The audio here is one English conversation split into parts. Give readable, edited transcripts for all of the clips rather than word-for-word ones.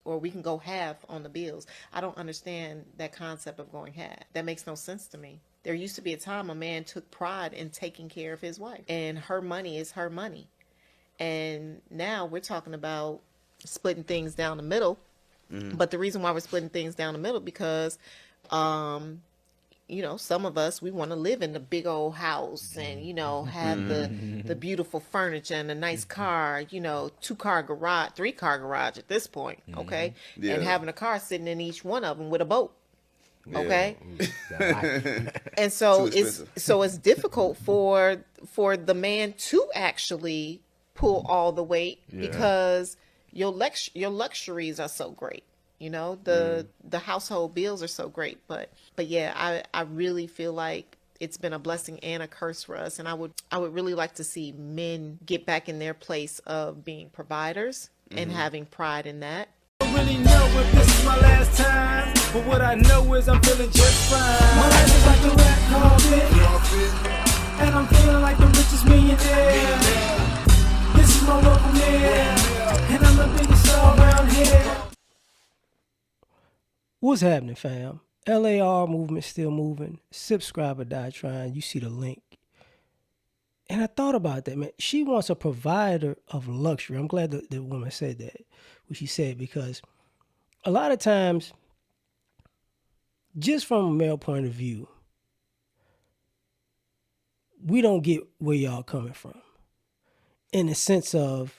or we can go half on the bills. I don't understand that concept of going half. That makes no sense to me. There used to be a time a man took pride in taking care of his wife, and her money is her money. And now we're talking about splitting things down the middle. But the reason why we're splitting things down the middle because some of us, we want to live in the big old house and, have the beautiful furniture and a nice car, 2-car garage, 3-car garage at this point, okay? Yeah. And having a car sitting in each one of them with a boat. Yeah. Okay. And Too expensive. it's difficult for the man to actually pull all the weight because your luxuries are so great. The household bills are so great, but yeah, I really feel like it's been a blessing and a curse for us, and I would really like to see men get back in their place of being providers and having pride in that. I don't really know if this is my last time, but what I know is I'm feeling just fine. My life is like a red carpet, and I'm feeling like the richest millionaire. This is my local mayor, and I'm the biggest star around here. What's happening, fam? L.A.R. movement still moving. Subscribe or die trying. You see the link. And I thought about that, man. She wants a provider of luxury. I'm glad that the woman said that, what she said, because a lot of times, just from a male point of view, we don't get where y'all coming from in the sense of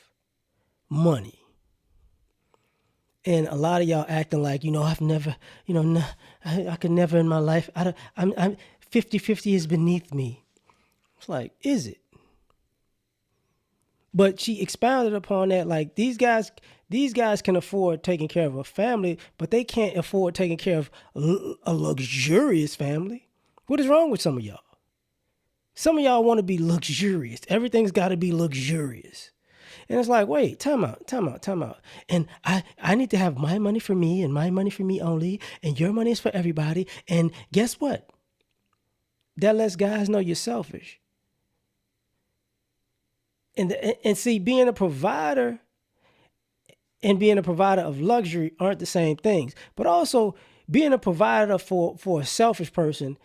money. And a lot of y'all acting like, I've never, I could never in my life, I'm 50-50 is beneath me. It's like, is it? But she expounded upon that, like these guys can afford taking care of a family, but they can't afford taking care of a luxurious family. What is wrong with some of y'all? Some of y'all want to be luxurious. Everything's got to be luxurious. And it's like, wait, time out. And I need to have my money for me and my money for me only, and your money is for everybody. And guess what? That lets guys know you're selfish. And see, being a provider and being a provider of luxury aren't the same things. But also, being a provider for a selfish person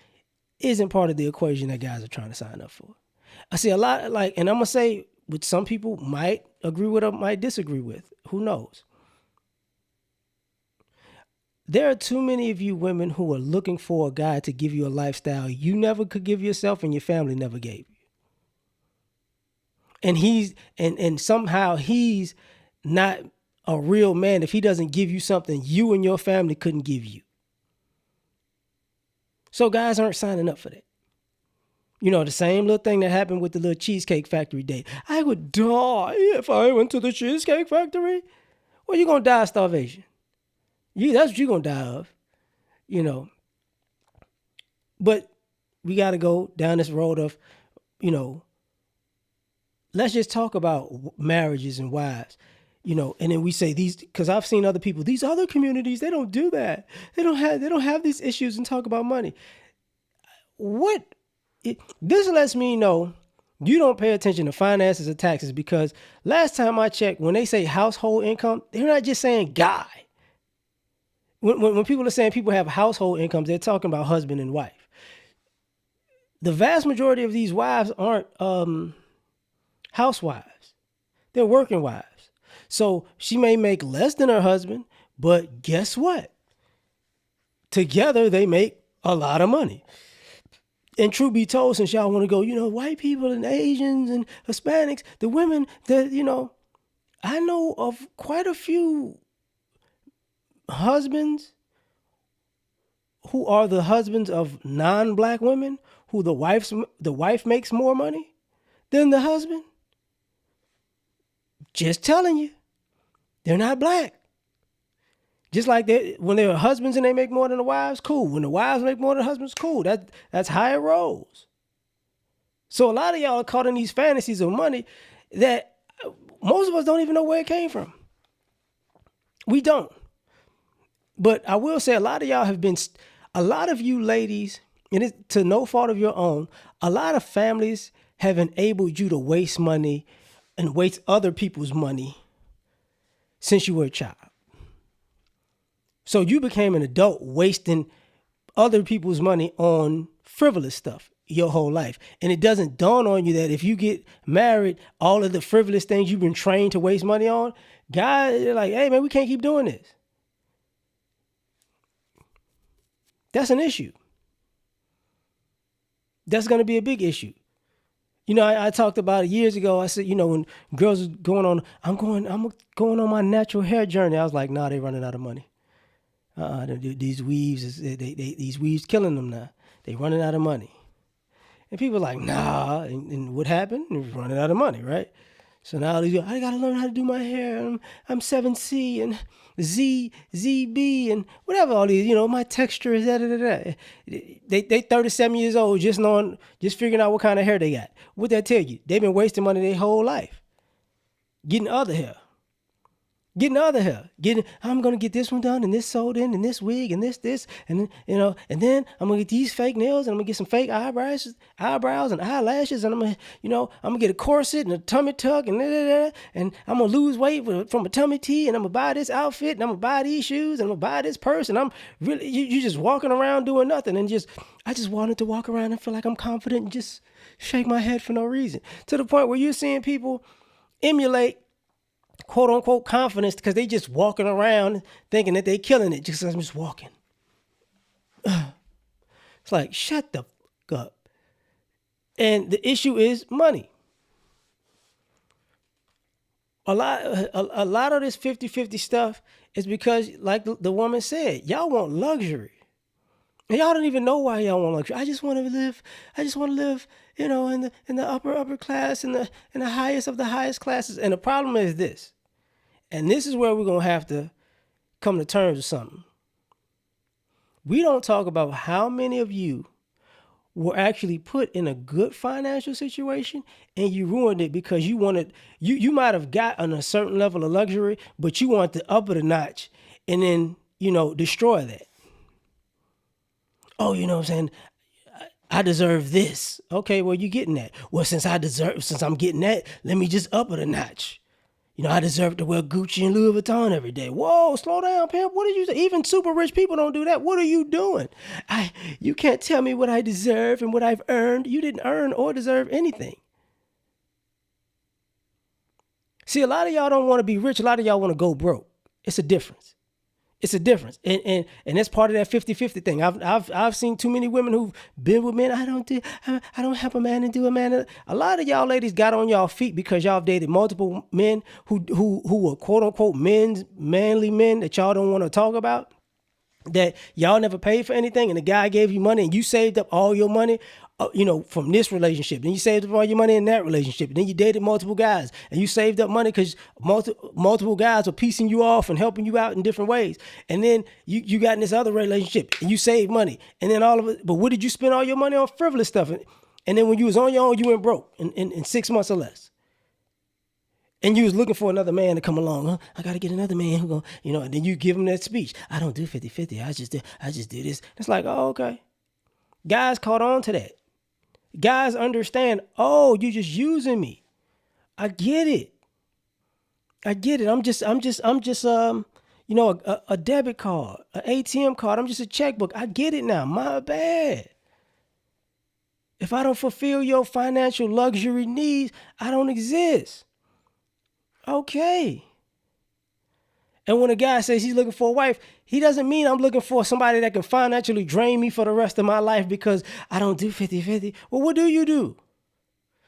isn't part of the equation that guys are trying to sign up for. I see a lot, and I'm going to say, which some people might agree with or might disagree with. Who knows? There are too many of you women who are looking for a guy to give you a lifestyle you never could give yourself and your family never gave you. And somehow he's not a real man if he doesn't give you something you and your family couldn't give you. So guys aren't signing up for that. The same little thing that happened with the little Cheesecake Factory date. I would die if I went to the Cheesecake Factory. Well, you're going to die of starvation. That's what you're going to die of, But we got to go down this road of, let's just talk about marriages and wives, and then we say these, because I've seen other people, these other communities, they don't do that. They don't have these issues and talk about money. This lets me know you don't pay attention to finances or taxes, because last time I checked, when they say household income, they're not just saying guy. When people are saying people have household incomes, they're talking about husband and wife. The vast majority of these wives aren't housewives. They're working wives. So she may make less than her husband, but guess what? Together they make a lot of money. And truth be told, since y'all want to go, white people and Asians and Hispanics, the women that, I know of quite a few husbands who are the husbands of non-black women who the wife makes more money than the husband. Just telling you, they're not black. Just like when they're husbands and they make more than the wives, cool. When the wives make more than the husbands, cool. That's higher roles. So a lot of y'all are caught in these fantasies of money that most of us don't even know where it came from. We don't. But I will say a lot of y'all a lot of you ladies, and it's to no fault of your own, a lot of families have enabled you to waste money and waste other people's money since you were a child. So you became an adult wasting other people's money on frivolous stuff your whole life. And it doesn't dawn on you that if you get married, all of the frivolous things you've been trained to waste money on, guys are like, hey man, we can't keep doing this. That's an issue. That's going to be a big issue. You know, I talked about it years ago. I said, you know, when girls are going on, I'm going on my natural hair journey. I was like, nah, they running out of money. These weaves, these weaves killing them now. They running out of money. And people are like, nah. And what happened? They're running out of money, right? So now I got to learn how to do my hair. I'm 7C and ZB and whatever all these, you know, my texture is da. They 37 years old just figuring out what kind of hair they got. What that tell you? They've been wasting money their whole life. Getting other hair. I'm going to get this one done and this sewed in and this wig and this, and you know, and then I'm going to get these fake nails and I'm going to get some fake eyebrows and eyelashes and I'm going to get a corset and a tummy tuck and and I'm going to lose weight from a tummy tea and I'm going to buy this outfit and I'm going to buy these shoes and I'm going to buy this purse and I'm really, you just walking around doing nothing and I just wanted to walk around and feel like I'm confident and just shake my head for no reason, to the point where you're seeing people emulate quote unquote confidence because they just walking around thinking that they killing it just as I'm just walking. It's like, shut the fuck up. And the issue is money. A lot of this 50-50 stuff is because, like the woman said, y'all want luxury. And y'all don't even know why y'all want luxury. I just want to live, you know, in the upper class, in the highest of the highest classes. And the problem is this, and this is where we're gonna have to come to terms with something. We don't talk about how many of you were actually put in a good financial situation and you ruined it because you wanted, you might have gotten a certain level of luxury, but you want to up it a notch and then, you know, destroy that. Oh, you know what I'm saying? I deserve this. Okay, well, you're getting that. Well, since I'm getting that, let me just up it a notch. You know, I deserve to wear Gucci and Louis Vuitton every day. Whoa, slow down, pimp. What are you? Even super rich people don't do that. What are you doing? You can't tell me what I deserve and what I've earned. You didn't earn or deserve anything. See, a lot of y'all don't want to be rich. A lot of y'all want to go broke. It's a difference. And that's part of that 50-50 thing. I've seen too many women who've been with men. I don't help a man and do a man. A lot of y'all ladies got on y'all feet because y'all dated multiple men who were quote unquote manly men that y'all don't want to talk about. That y'all never paid for anything, and the guy gave you money, and you saved up all your money, you know, from this relationship. Then you saved up all your money in that relationship. And then you dated multiple guys, and you saved up money because multiple guys were piecing you off and helping you out in different ways. And then you got in this other relationship, and you saved money. And then all of it, but what did you spend all your money on? Frivolous stuff. And then when you was on your own, you went broke in 6 months or less. And you was looking for another man to come along. Huh? I got to get another man who gonna, you know, and then you give him that speech. I don't do 50-50. I just do this. It's like, oh, okay. Guys caught on to that. Guys understand, oh, you're just using me. I get it. I'm just you know, a debit card, an ATM card. I'm just a checkbook. I get it now. My bad. If I don't fulfill your financial luxury needs, I don't exist. Okay. And when a guy says he's looking for a wife, he doesn't mean I'm looking for somebody that can financially drain me for the rest of my life because I don't do 50-50. Well, what do you do?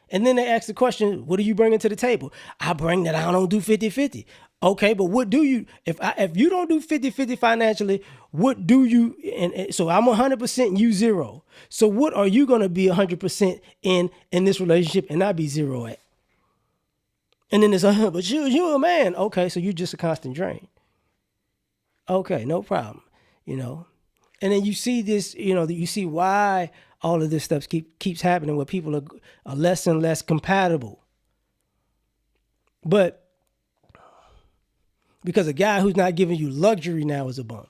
And then they ask the question, what are you bringing to the table? I bring that I don't do 50-50. Okay, but what do you, if you don't do 50-50 financially, what do you, and so I'm 100% and you 0. So what are you going to be 100% in this relationship and not be 0 at? And then it's, but you're a man. Okay, so you're just a constant drain. Okay, no problem. You know, and then you see this, you know, you see why all of this stuff keeps happening where people are less and less compatible. But because a guy who's not giving you luxury now is a bum.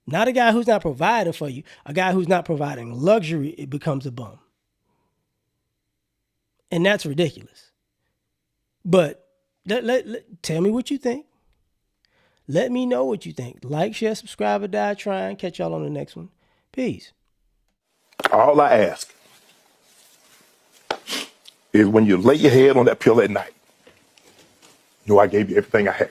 Not a guy who's not providing for you. A guy who's not providing luxury, it becomes a bum. And that's ridiculous. But tell me what you think. Let me know what you think. Like, share, subscribe, or die trying. Catch y'all on the next one. Peace. All I ask is when you lay your head on that pillow at night, know I gave you everything I had.